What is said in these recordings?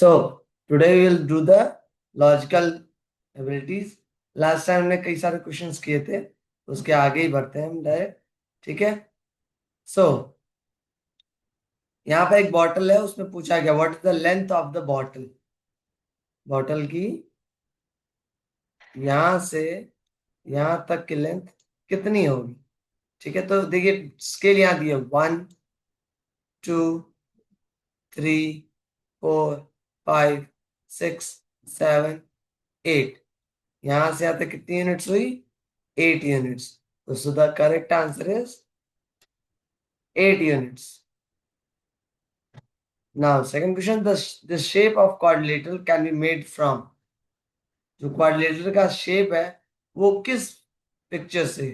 So today we will do the logical abilities. Last time हमने कई सारे questions किए थे, उसके आगे ही बढ़ते हैं हम डायरेक्ट. ठीक है. सो यहाँ पे एक बॉटल है, उसमें पूछा गया what is the length of the bottle. Bottle की यहां से यहां तक की लेंथ कितनी होगी. ठीक है, तो देखिए स्केल यहाँ दिए 1 2 3 4 5 6 7 8. यहां से यहां तक कितनी यूनिट्स हुई, 8 यूनिट्स. तो so the correct answer is 8 units. Now, second question, the shape of quadrilateral can be made from. जो क्वाड्रिलेटरल का शेप है वो किस पिक्चर से,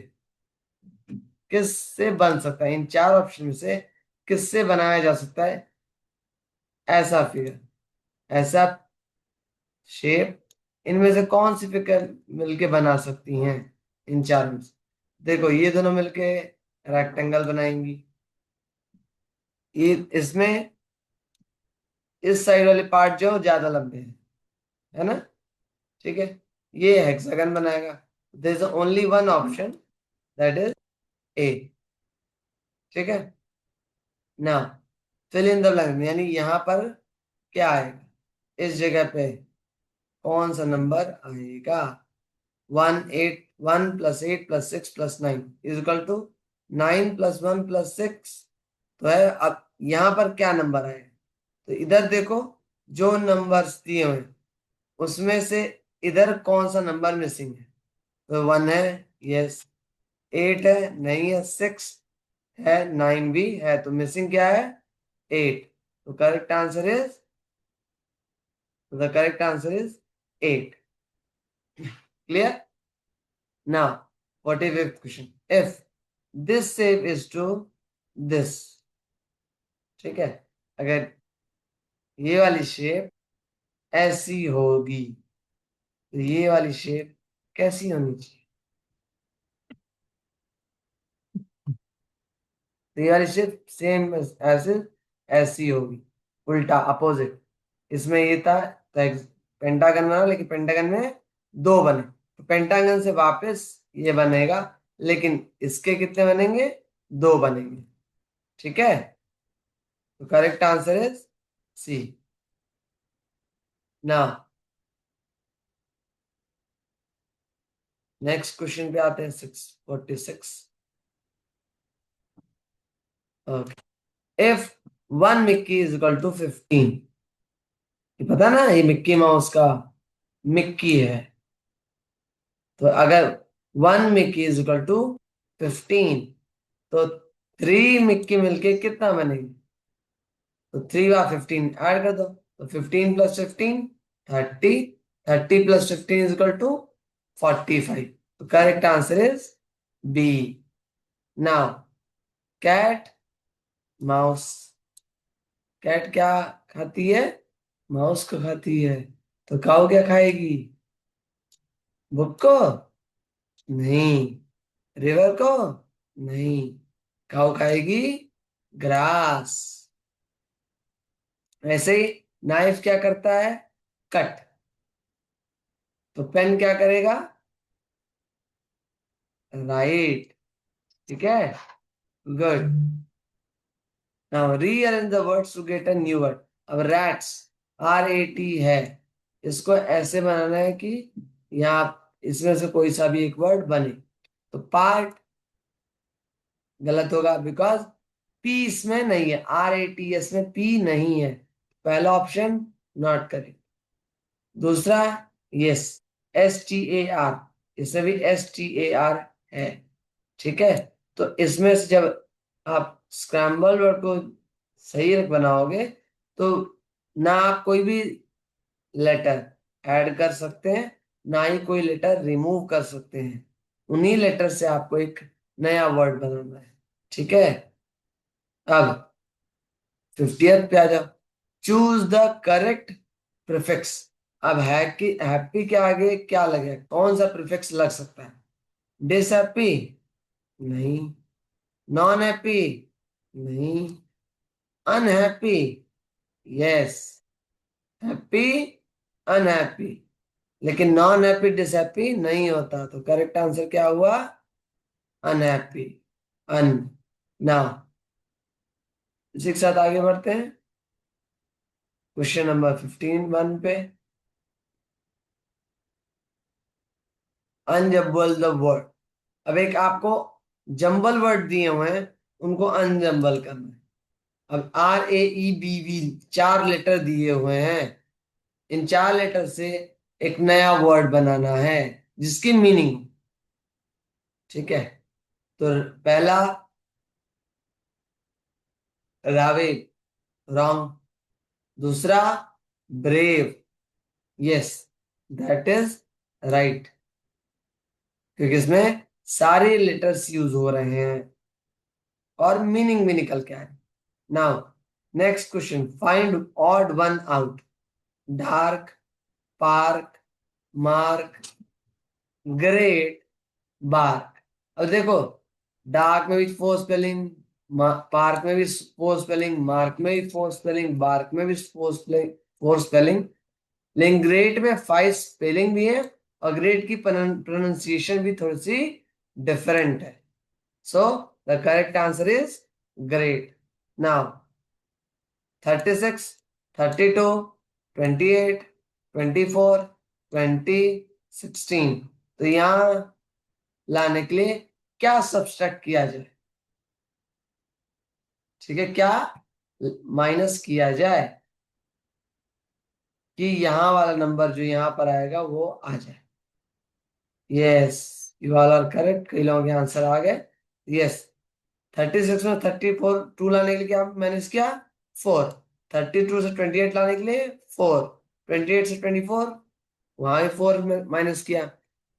किस से बन सकता है. इन चार ऑप्शन में से किस से बनाया जा सकता है ऐसा फिगर, ऐसा शेप. इनमें से कौन सी फिगर मिलके बना सकती हैं इन चार में से. देखो ये दोनों मिलके रेक्टेंगल बनाएंगी. ये इसमें इस साइड वाले पार्ट जो ज्यादा लंबे हैं, है ना. ठीक है, ये हेक्सागन बनाएगा. There is only one option, that is A. ठीक है. ना फिल इन द ब्लैंक, यानी यहां पर क्या आएगा, इस जगह पे कौन सा नंबर आएगा. 1 plus 8 plus 6 plus 9 is equal to 9 plus 1 plus 6. तो है, अब यहां पर क्या नंबर आएगा. तो इधर देखो, जो नंबर्स दिए हुए हैं उसमें से इधर कौन सा नंबर मिसिंग है. तो 1 है, यस. 8 है, नहीं है. 6 है, 9 भी है. तो मिसिंग क्या है, 8. तो correct answer is 8. Clear. Now what is fifth question. If this shape is to this. ठीक है, अगर ये वाली शेप ऐसी होगी तो ये वाली शेप कैसी होनी चाहिए. तो ये वाली शेप सेम ऐसे ऐसी होगी, उल्टा अपोजिट. इसमें ये था तो पेंटागन बना, लेकिन पेंटागन में दो बने. तो पेंटागन से वापस ये बनेगा, लेकिन इसके कितने बनेंगे, दो बनेंगे. ठीक है, तो करेक्ट आंसर इज सी. ना नेक्स्ट क्वेश्चन पे आते हैं. 646. Okay. If 1 Mickey is equal to 15. ये पता ना, ये मिक्की माउस का मिक्की है. तो अगर 1 मिक्की इज इक्वल टू 15, तो 3 मिक्की मिलके कितना बनेगी. तो 3 और 15 ऐड कर दो. तो 15 plus 15 30. 30 plus 15 is equal to 45. तो correct answer is B. Now cat mouse. Cat क्या खाती है, माउस को खाती है. तो काऊ क्या खाएगी, बुक को नहीं, रिवर को नहीं. काऊ खाएगी ग्रास. ऐसे ही नाइफ क्या करता है, कट. तो पेन क्या करेगा, राइट. ठीक है, good. Now rearrange the words to get a new word. अब रैट्स, RAT है, इसको ऐसे बनाना है कि यहाँ इसमें से कोई सा भी एक वर्ड बने. तो पार्ट गलत होगा, बिकॉज पी इसमें नहीं है. RATS में पी नहीं है. पहला ऑप्शन नॉट करेक्ट. दूसरा यस, STAR, इसमें भी STAR है. ठीक है, तो इसमें से जब आप स्क्रैम्बल वर्ड को सही बनाओगे तो ना आप कोई भी लेटर ऐड कर सकते हैं, ना ही कोई लेटर रिमूव कर सकते हैं. उन्हीं लेटर से आपको एक नया वर्ड बनाना है. ठीक है. अब 50th पे आ जाओ. Choose the correct prefix. अब है कि हैप्पी के आगे क्या लगे, कौन सा प्रीफिक्स लग सकता है. डिस हैप्पी नहीं, नॉन हैप्पी नहीं, अनहैप्पी यस, हैप्पी, अनहैप्पी। लेकिन नॉन हैप्पी डिसहैप्पी नहीं होता, तो करेक्ट आंसर क्या हुआ? अनहैप्पी। अन। नाउ इसी के साथ आगे बढ़ते हैं क्वेश्चन नंबर 15 पे। अनजम्बल द वर्ड। अब एक आपको जंबल वर्ड दिए हुए हैं, उनको अनजंबल करना है। अब RAEBV 4 लेटर दिए हुए हैं, इन 4 लेटर से एक नया वर्ड बनाना है जिसकी मीनिंग। ठीक है, तो पहला रावे, रॉन्ग। दूसरा brave, yes that is right, क्योंकि इसमें सारे लेटर्स यूज हो रहे हैं और मीनिंग भी निकल के आए। Now next question, find odd one out. Dark, park, mark, great, bark. अब देखो, डार्क में भी फोर स्पेलिंग, पार्क में भी फोर स्पेलिंग, मार्क में भी फोर स्पेलिंग, बार्क में भी फोर स्पेलिंग। लेकिन ग्रेट में 5 स्पेलिंग भी है और ग्रेट की प्रोनाउंसिएशन भी थोड़ी सी डिफरेंट है। So the correct answer is great. Now 36, 32, 28, 24, 20, 16। तो यहां लाने के लिए क्या सब्सट्रैक्ट किया जाए? ठीक है, क्या माइनस किया जाए कि यहां वाला नंबर जो यहां पर आएगा वो आ जाए? Yes, you all are correct. कई लोगों के आंसर आ गए। यस, 36 में 34 टू लाने के लिए क्या माइनस किया? 4। 32 से 28 लाने के लिए 4। 28 से 24, वहां भी 4 माइनस किया,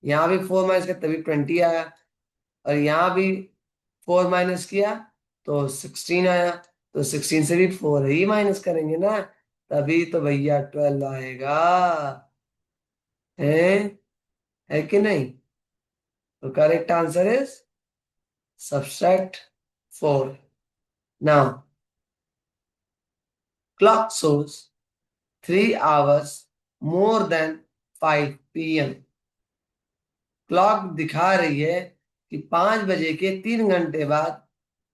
यहाँ भी 4 माइनस किया तभी 20 आया, और यहाँ भी 4 माइनस किया तो 16 आया। तो 16 से भी 4 ही माइनस करेंगे ना, तभी तो भैया 12 आएगा। है कि नहीं? तो correct answer is subtract 4। Now clock shows 3 hours more than 5 p.m. Clock दिखा रही है कि 5 बजे के 3 घंटे बाद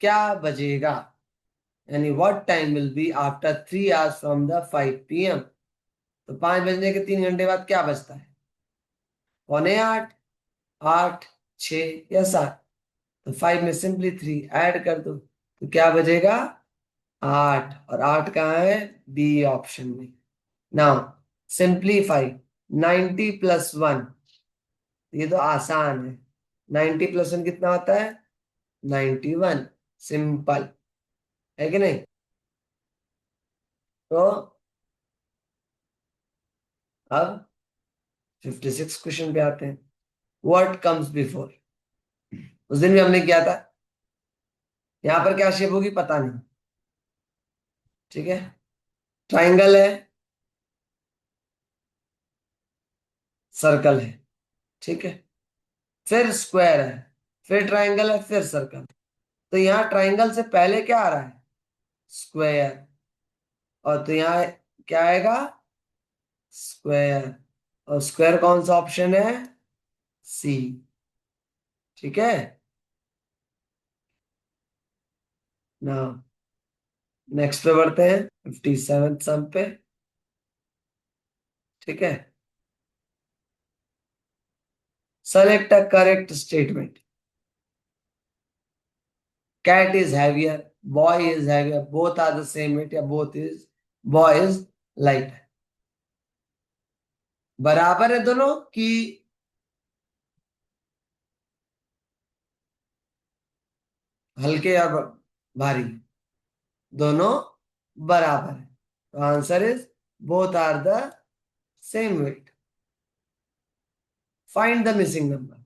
क्या बजेगा, यानी what time will be after 3 hours from the 5 p.m. तो 5 बजने के 3 घंटे बाद क्या बजता है? 7:45, 8, 6 या 7? तो 5 में सिंपली 3 ऐड कर दो, तो क्या बजेगा? 8। और 8 कहाँ है? बी ऑप्शन में। Now simplify, 90 + 1। ये तो आसान है, 90 + 1 कितना होता है? 91। सिंपल है कि नहीं? तो अब 56 क्वेश्चन पे आते हैं। What comes before. उस दिन भी हमने किया था, यहां पर क्या शेप होगी पता नहीं। ठीक है, ट्राइंगल है, सर्कल है, ठीक है, फिर स्क्वायर है, फिर ट्राइंगल है, फिर सर्कल। तो यहाँ ट्राइंगल से पहले क्या आ रहा है? स्क्वायर। और तो यहाँ क्या आएगा? स्क्वायर। और स्क्वायर कौन सा ऑप्शन है? सी। ठीक है ना, नेक्स्ट पे बढ़ते हैं 57 सम पे। ठीक है, select a correct statement. Cat is heavier, boy is heavier, both are the same weight, या both is, boy is light. बराबर है दोनों कि हल्के और भारी? दोनों बराबर है, तो answer is both are the same weight. Find the missing number.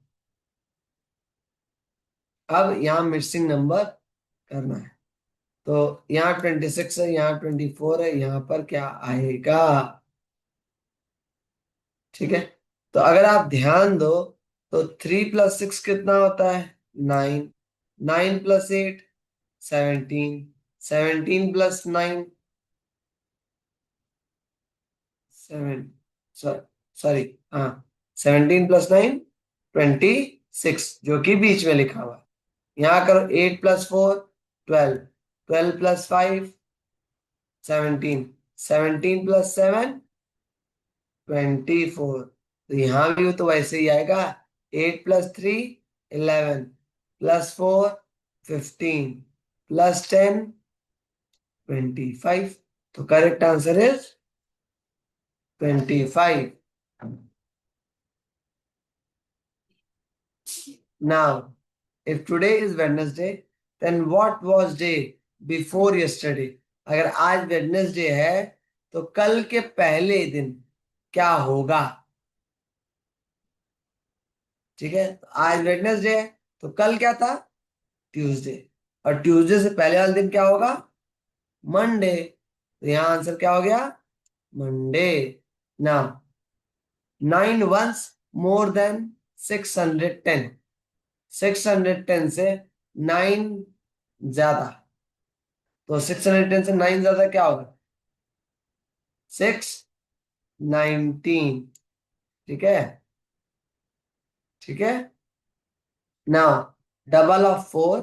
अब यहाँ मिसिंग नंबर करना है, तो यहाँ 26 है, यहाँ 24 है, यहाँ पर क्या आएगा? ठीक है, तो अगर आप ध्यान दो तो 3 + 6 कितना होता है? 9। 9 + 8, 17। 17 + 9, 7, सॉरी, हाँ, 17 + 9, 26, जो कि बीच में लिखा हुआ है। यहाँ करो 8 + 4, 12, 12 + 5, 17, 17 + 7, 24। तो यहाँ भी तो वैसे ही आएगा। 8 + 3, 11, +4, 15, +10, 25। तो correct answer is 25। Now, if today is Wednesday, then what was day before yesterday? अगर आज वेडनेसडे है तो कल के पहले दिन क्या होगा? ठीक है, तो आज वेडनेसडे है तो कल क्या था? ट्यूसडे। और ट्यूसडे से पहले वाला दिन क्या होगा? मंडे। तो यहाँ आंसर क्या हो गया? मंडे। ना, 9 मोर देन 610। 610 से 9 ज्यादा। तो 610 से 9 ज्यादा क्या होगा? 619। ठीक है, ठीक है। Now, double of 4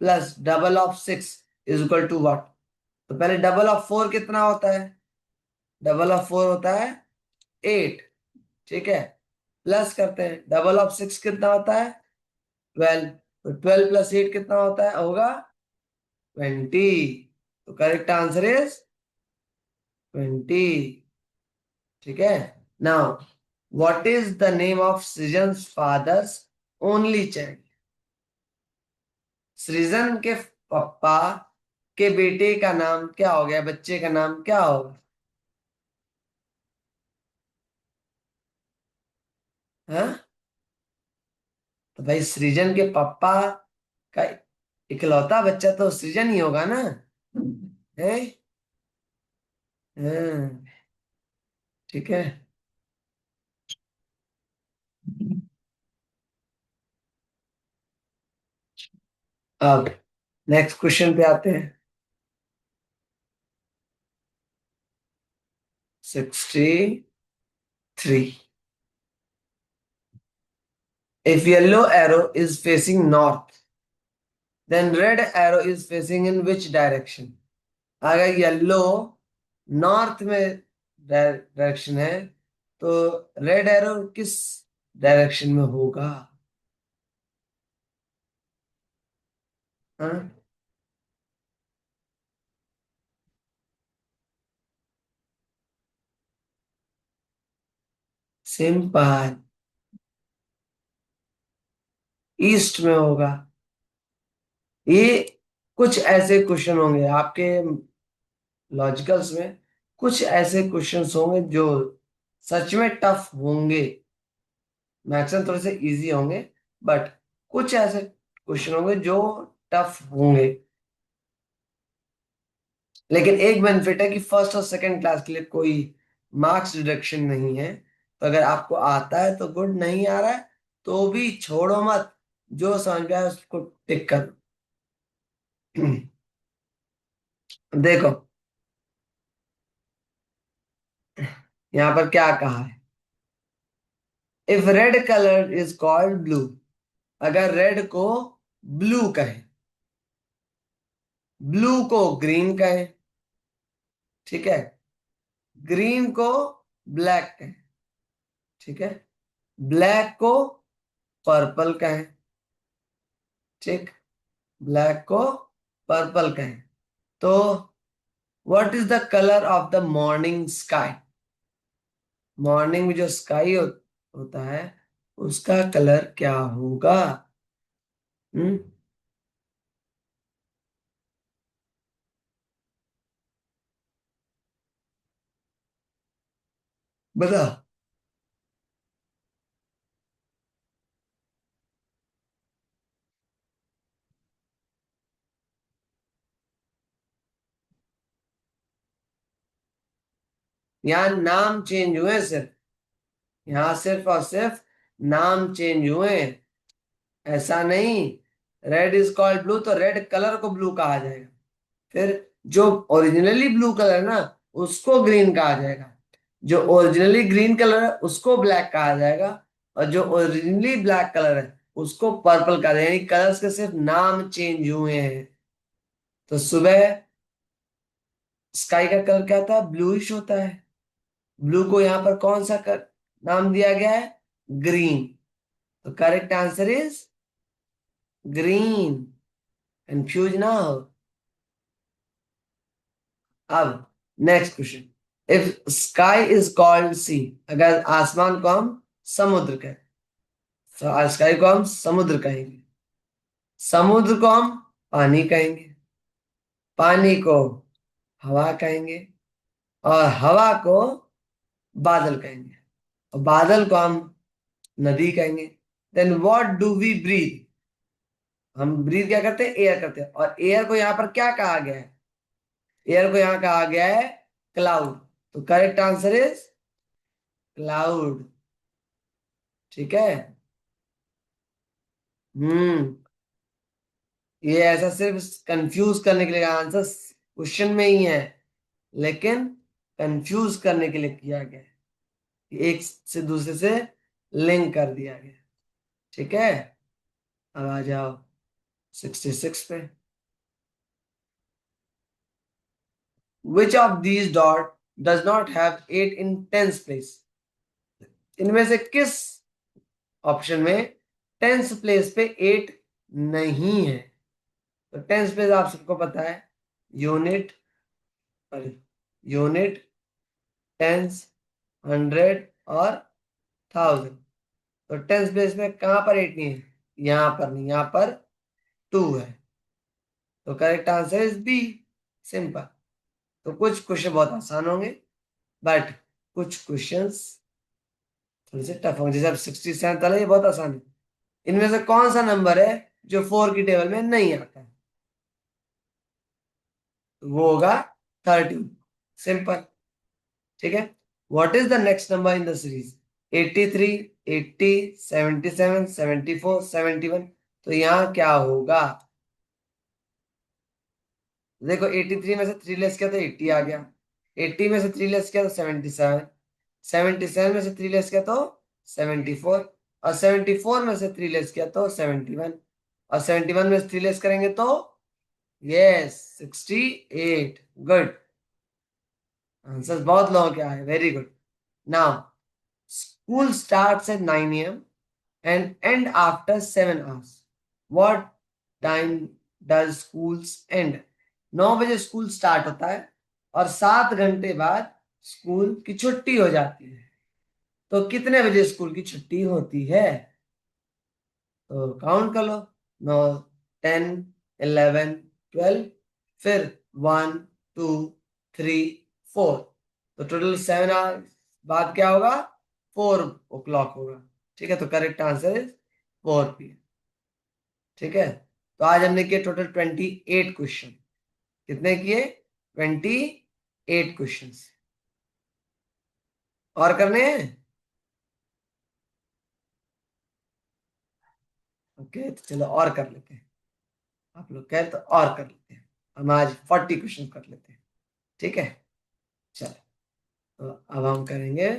+ double of 6 is equal to what? तो पहले डबल ऑफ 4 कितना होता है? डबल ऑफ 4 होता है 8। ठीक है, प्लस करते हैं, डबल ऑफ 6 कितना होता है? 12। तो 12 + 8 कितना होता है? होगा 20। तो करेक्ट आंसर इज 20। ठीक है। Now, what is the name of सृजन फादर्स ओनली चाइल्ड? सृजन के पापा के बेटे का नाम क्या हो गया? बच्चे का नाम क्या होगा? हाँ, तो भाई सृजन के पापा का इकलौता बच्चा तो सृजन ही होगा ना? है। हाँ, ठीक है। अब नेक्स्ट क्वेश्चन पे आते हैं। 63। If yellow arrow is facing north, then red arrow is facing in which direction? अगर येलो नॉर्थ में डायरेक्शन है तो रेड एरो किस डायरेक्शन में होगा? हाँ, सिंपल, ईस्ट में होगा। ये कुछ ऐसे क्वेश्चन होंगे आपके लॉजिकल्स में, कुछ ऐसे क्वेश्चंस होंगे जो सच में टफ होंगे। मैक्सिमम थोड़े से इजी होंगे, बट कुछ ऐसे क्वेश्चन होंगे जो टफ होंगे। लेकिन एक बेनिफिट है कि फर्स्ट और सेकंड क्लास के लिए कोई मार्क्स डिडक्शन नहीं है। तो अगर आपको आता है तो गुड, नहीं आ रहा है तो भी छोड़ो मत, जो समझ में आए उसको टिक कर दो। देखो, यहाँ पर क्या कहा है? If red colour is called blue, अगर रेड को ब्लू कहे, ब्लू को ग्रीन कहे, ठीक है, ग्रीन को ब्लैक कहे, ठीक है, ब्लैक को पर्पल कहे, ठीक, ब्लैक को पर्पल कहे, तो what is the colour of the morning sky? Morning में जो स्काई होता है उसका कलर क्या होगा? हम्म, बता। यहाँ नाम चेंज हुए सिर्फ, यहाँ सिर्फ और सिर्फ नाम चेंज हुए, ऐसा नहीं। रेड इज कॉल्ड ब्लू तो रेड कलर को ब्लू कहा जाएगा, फिर जो ओरिजिनली ब्लू कलर है ना उसको ग्रीन कहा जाएगा। जो ओरिजिनली ग्रीन कलर है उसको ब्लैक कहा जाएगा, और जो ओरिजिनली ब्लैक कलर है उसको पर्पल कहा जाएगा, यानी कलर्स के सिर्फ नाम चेंज हुए हैं। तो सुबह स्काई का कलर क्या था, ब्लूइश होता है। ब्लू को यहाँ पर कौन सा नाम दिया गया है, ग्रीन। तो correct answer is green. Confuse ना हो। अब next question, if sky is called sea, अगर आसमान को हम समुद्र कहें, तो स्काई को हम समुद्र कहेंगे, समुद्र को हम पानी कहेंगे, पानी को हवा कहेंगे, और हवा को बादल कहेंगे, और बादल को हम नदी कहेंगे। Then what do we breathe, हम ब्रीथ क्या करते हैं, एयर करते हैं, और एयर को यहाँ पर क्या कहा गया है, एयर को यहाँ कहा गया है क्लाउड। तो करेक्ट आंसर इज क्लाउड। ठीक है। हम्म ये ऐसा सिर्फ कंफ्यूज करने के लिए, आंसर क्वेश्चन में ही है, लेकिन कंफ्यूज करने के लिए किया गया है, एक से दूसरे से लिंक कर दिया गया। ठीक है। अब आ जाओ 66 पे। Which of these dot does not have 8 in tens place, इनमें से किस ऑप्शन में टेंस प्लेस पे 8 नहीं है। तो टेंस प्लेस आप सबको पता है, यूनिट, यूनिट, टेंस, हंड्रेड और थाउजेंड। तो टेंस प्लेस में कहां पर 8 नहीं है, यहां पर नहीं, यहां पर 2 है। तो correct answer is B, simple. तो कुछ क्वेश्चन बहुत आसान होंगे, बट कुछ क्वेश्चंस थोड़े से टफ होंगे। जैसे अब 67 वाला, ये बहुत आसान है। इनमें से कौन सा नंबर है जो 4 की टेबल में नहीं आता है, तो वो होगा 13, सिंपल। ठीक है। What is the next number in the series, 83, 80, 77, 74, 71। तो यहाँ क्या होगा, देखो 83 में से 3 लेस किया तो 80 आ गया, 80 में से 3 लेस किया तो 77, 77 में से 3 लेस किया तो 74, और 74 में से 3 लेस किया तो 71, और 71 में से 3 लेस करेंगे तो यस 68। गुड, आंसर बहुत लोगों के आए, very good. Now school starts at 9 a.m. and end after 7 hours. What time does schools end? 9 बजे स्कूल स्टार्ट होता है और 7 घंटे बाद स्कूल की छुट्टी हो जाती है। तो कितने बजे स्कूल की छुट्टी होती है, तो काउंट कर लो। 9, 10, 11, 12, फिर 1, 2, 3, 4। तो टोटल 7 आवर्स बाद क्या होगा, 4 o'clock होगा। ठीक है। तो करेक्ट आंसर इज 4 p.m. ठीक है। तो आज हमने किए टोटल 28 क्वेश्चन। कितने किए, 28 क्वेश्चन। और करने हैं। ओके, तो चलो और कर लेते हैं। आप लोग कहे तो और कर लेते हैं। हम आज 40 क्वेश्चन कर लेते हैं। ठीक है। चलो, तो अब हम करेंगे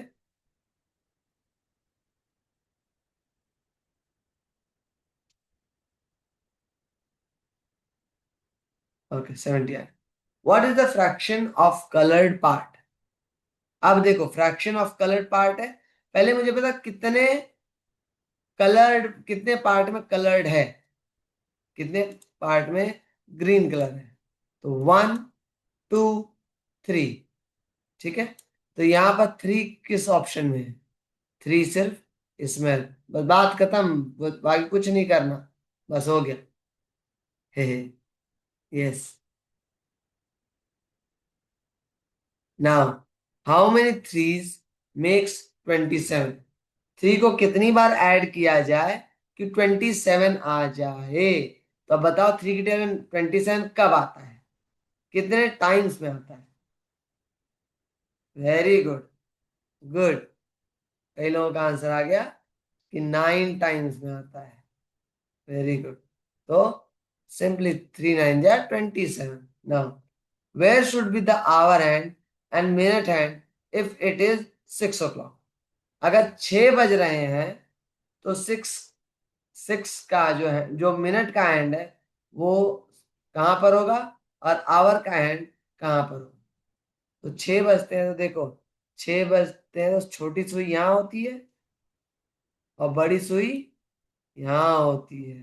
okay 70। What is the fraction of coloured part. अब देखो, फ्रैक्शन ऑफ कलर्ड पार्ट है, पहले मुझे पता कितने कलर्ड, कितने पार्ट में कलर्ड है, कितने पार्ट में ग्रीन कलर है। तो 1, 2, 3। ठीक है। तो यहां पर 3 किस ऑप्शन में है, 3 सिर्फ इसमें। बस बात खत्म, बाकी कुछ नहीं करना, बस हो गया। Hey yes. Now how many threes makes 27। 3 को कितनी बार ऐड किया जाए कि 27 आ जाए। तो अब बताओ 3 की टेबल 27 कब आता है, कितने टाइम्स में आता है। Very good, good. कई लोगों का आंसर आ गया कि 9 टाइम्स में आता है। Very good. तो सिंपली 3 9 जा 27। Now where should be the hour hand and minute hand if it is 6 o'clock। अगर 6 बज रहे हैं तो सिक्स सिक्स का जो है, जो मिनट का एंड है वो कहाँ पर होगा और आवर का एंड कहाँ पर होगा। तो 6 बजते हैं तो देखो, 6 बजते हैं तो छोटी सुई यहाँ होती है और बड़ी सुई यहाँ होती है।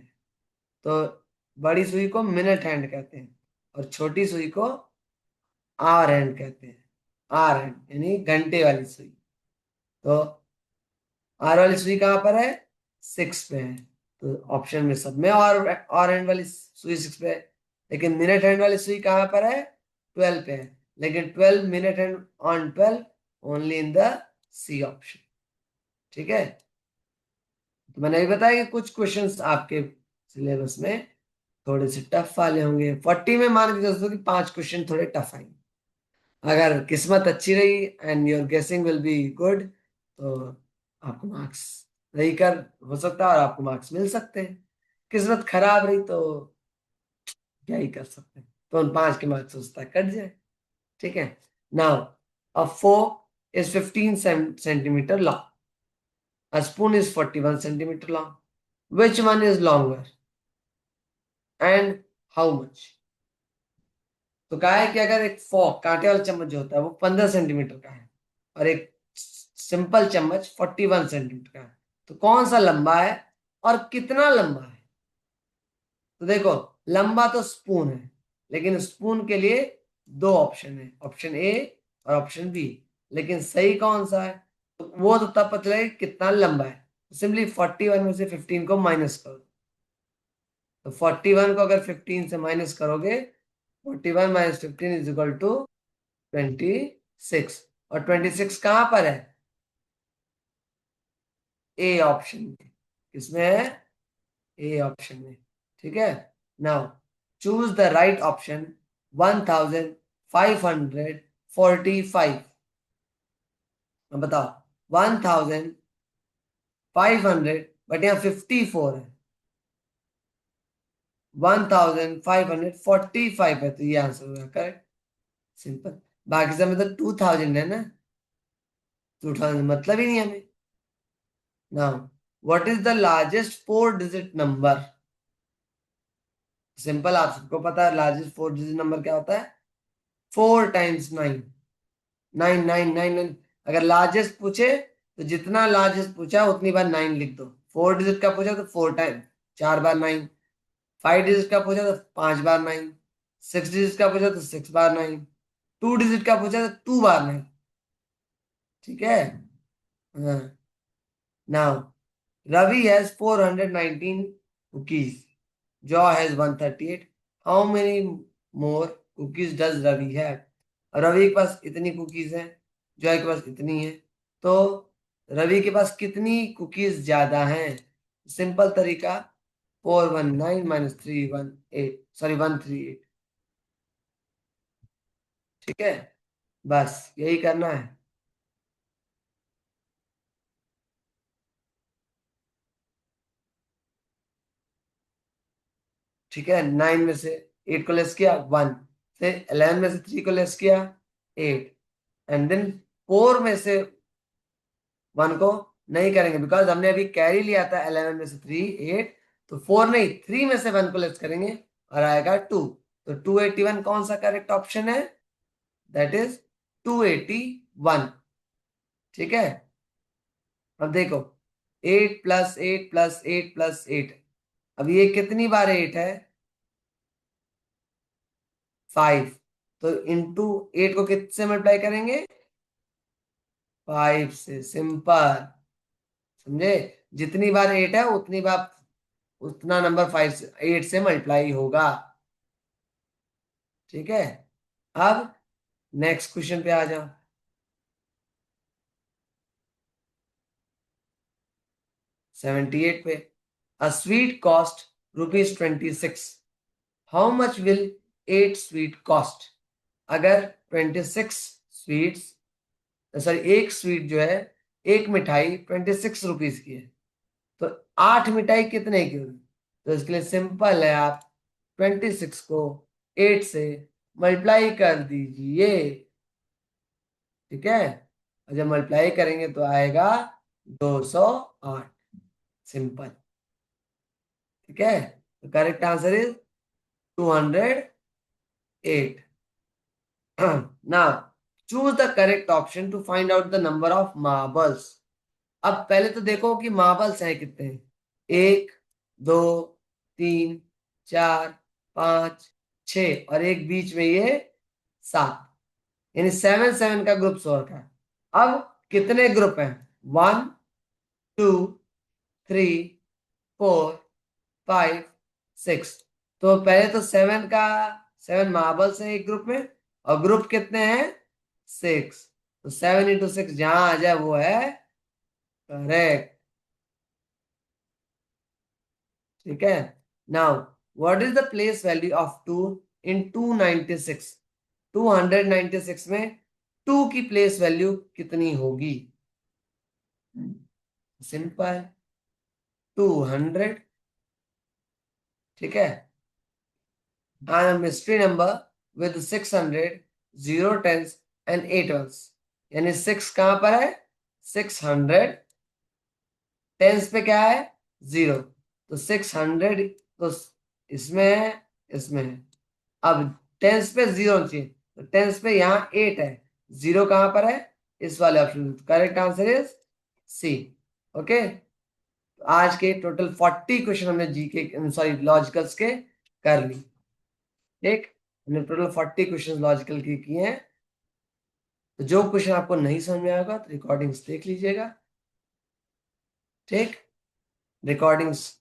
तो बड़ी सुई को मिनट हैंड कहते हैं और छोटी सुई को आवर हैंड कहते हैं। आवर हैंड यानी घंटे वाली सुई। तो आर वाली सुई कहाँ पर है? 6 पे है। तो ऑप्शन में सब में और हैंड वाली सुई 6 पे है। लेकिन मिनट हैंड वाली सुई कहाँ पर है? 12 पे है। लेकिन 12 minute hand on 12 only in the C option. ठीक है। तो मैंने अभी बताया कि कुछ क्वेश्चंस आपके सिलेबस में थोड़े से टफ वाले होंगे। 40 में मान के दोस्तों कि 5 क्वेश्चन थोड़े टफ आएंगे। अगर किस्मत अच्छी रही एंड योर गेसिंग विल बी गुड तो आपको मार्क्स रही कर हो सकता है और आपको मार्क्स मिल सकते हैं। किस्मत खराब रही तो क्या ही कर सकते हैं, तो उन 5 के मार्क्स हो सकता है कट जाए। ठीक है। Now a fork is 15 centimetre long, a spoon is 41 centimetre long, which one is longer and how much. तो कहा है कि अगर एक फॉक कांटे वाला चम्मच जो होता है वो 15 सेंटीमीटर का है और एक सिंपल चम्मच 41 सेंटीमीटर का है, तो कौन सा लंबा है और कितना लंबा है। तो देखो, लंबा तो स्पून है, लेकिन स्पून के लिए 2 ऑप्शन है, ऑप्शन ए और ऑप्शन बी। लेकिन सही कौन सा है तो वो तो तब पता चलेगा कि कितना लंबा है। सिंपली 41 में से 15 को माइनस करो। तो 41 को अगर 15 से माइनस करोगे, 41 माइनस 15 इज इक्वल टू 26। और 26 कहां पर है? ए ऑप्शन में। किसमें है? ए ऑप्शन में। ठीक है। Now choose the right option. 1545। अब बताओ, 1500 बट यहाँ 54 है, 1545 है, तो ये आंसर होगा करेक्ट। सिंपल। बाकी सब में तो 2000 है ना, 2000 मतलब ही नहीं हमें। Now what is the largest 4 digit number. Simple, आप सबको पता है लार्जेस्ट 4 डिजिट नंबर क्या होता है? 4 टाइम्स 9। 9 9 9 9। अगर लार्जेस्ट पूछे तो जितना लार्जेस्ट पूछा उतनी बार 9 लिख दो। 4 डिजिट का पूछा तो 4 टाइम, 4 बार 9। 5 डिजिट का पूछा तो 5 बार 9। 6 डिजिट का पूछा तो 6 बार 9। 2 डिजिट का पूछा तो 2 बार 9। ठीक है। हाँ। Now Ravi has 419 cookies. Joy has 138. How many more cookies does Ravi have? Ravi के पास इतनी कुकीज हैं, जॉय के पास इतनी है, तो रवि के पास कितनी कुकीज ज्यादा हैं? सिंपल तरीका, 419 माइनस 318, सॉरी 138। ठीक है, बस यही करना है। ठीक है, 9 में से 8 को लेस किया 1, फिर 11 में से 3 को लेस किया 8, एंड देन 4 में से 1 को नहीं करेंगे बिकॉज हमने अभी कैरी लिया था 11 में से 3 8। तो 4 नहीं, 3 में से 1 को लेस करेंगे और आएगा 2। तो 281 कौन सा करेक्ट ऑप्शन है? That is 281। ठीक है। अब देखो, 8 प्लस 8 प्लस 8 प्लस 8, अब ये कितनी बार 8 है? 5। तो इंटू 8 को कितने से मल्टीप्लाई करेंगे? 5 से। सिंपल, समझे? जितनी बार 8 है उतनी बार उतना नंबर 5 से 8 से मल्टीप्लाई होगा। ठीक है। अब नेक्स्ट क्वेश्चन पे आ जाओ। 78 पे, a sweet cost ₹26। How much will 8 sweet cost. अगर 26 स्वीट्स, सॉरी एक स्वीट जो है, एक मिठाई 26 रुपीज की है, तो 8 मिठाई कितने की होगी? तो इसके लिए सिंपल है, आप 26 को 8 से मल्टीप्लाई कर दीजिए। ठीक है। और जब मल्टीप्लाई करेंगे तो आएगा 208। सिंपल। ठीक है, तो correct answer is 208। Now choose the correct option to find out the number of marbles. अब पहले तो देखो कि मार्बल्स हैं कितने हैं। 1, 2, 3, 4, 5, 6 और एक बीच में ये 7, यानी 7 7 का ग्रुप सो रखा है। अब कितने ग्रुप हैं? 1, 2, 3, 4, 5, 6। तो पहले तो 7 का 7 मार्बल्स है एक ग्रुप में, और ग्रुप कितने हैं? 6। तो 7 × 6 जहां आ जाए वो है करेक्ट। ठीक है। Now what is the place value of 2 इन 296? 296 में 2 की प्लेस वैल्यू कितनी होगी? सिंपल, 200। ठीक है। And a mystery number with 600, 0 tens and 8 ones। यानी 6 कहां पर है? 600। टेंस पे क्या है? 0। तो 600 तो इसमें है, इसमें है। अब टेंस पे 0 चाहिए, तो टेंस पे यहाँ 8 है। 0 कहां पर है? इस वाले ऑप्शन में। Correct answer is C. Okay, आज के टोटल 40 क्वेश्चन हमने जीके सॉरी लॉजिकल्स के कर ली। ठीक, हमने टोटल 40 क्वेश्चन लॉजिकल के किए हैं। तो जो क्वेश्चन आपको नहीं समझ में आएगा तो रिकॉर्डिंग्स देख लीजिएगा। ठीक, रिकॉर्डिंग्स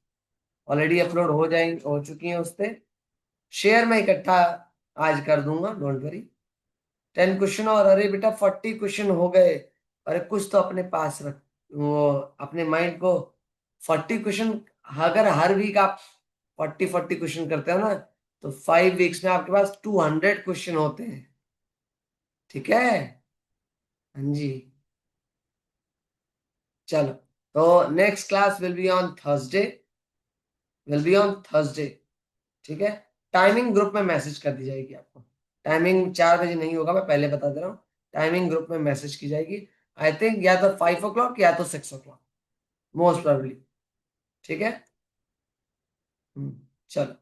ऑलरेडी अपलोड हो जाएंगी, हो चुकी हैं उस पे। शेयर में इकट्ठा आज कर दूंगा, डोंट वरी। 10 क्वेश्चन और अरे बेटा 40 क्वेश्चन हो गए। अरे कुछ तो अपने पास रख, वो अपने माइंड को 40 क्वेश्चन, अगर हर वीक आप 40 क्वेश्चन करते हो ना, तो 5 वीक्स में आपके पास 200 क्वेश्चन होते हैं। ठीक है। हाँ जी, चलो। तो next class will be on Thursday, ठीक है। टाइमिंग ग्रुप में मैसेज कर दी जाएगी आपको। टाइमिंग 4 बजे नहीं होगा, मैं पहले बता दे रहा हूँ। टाइमिंग ग्रुप में मैसेज की जाएगी। आई थिंक या तो 5 o'clock या तो 6 o'clock, मोस्ट प्रोबेबली। ठीक है। चलो।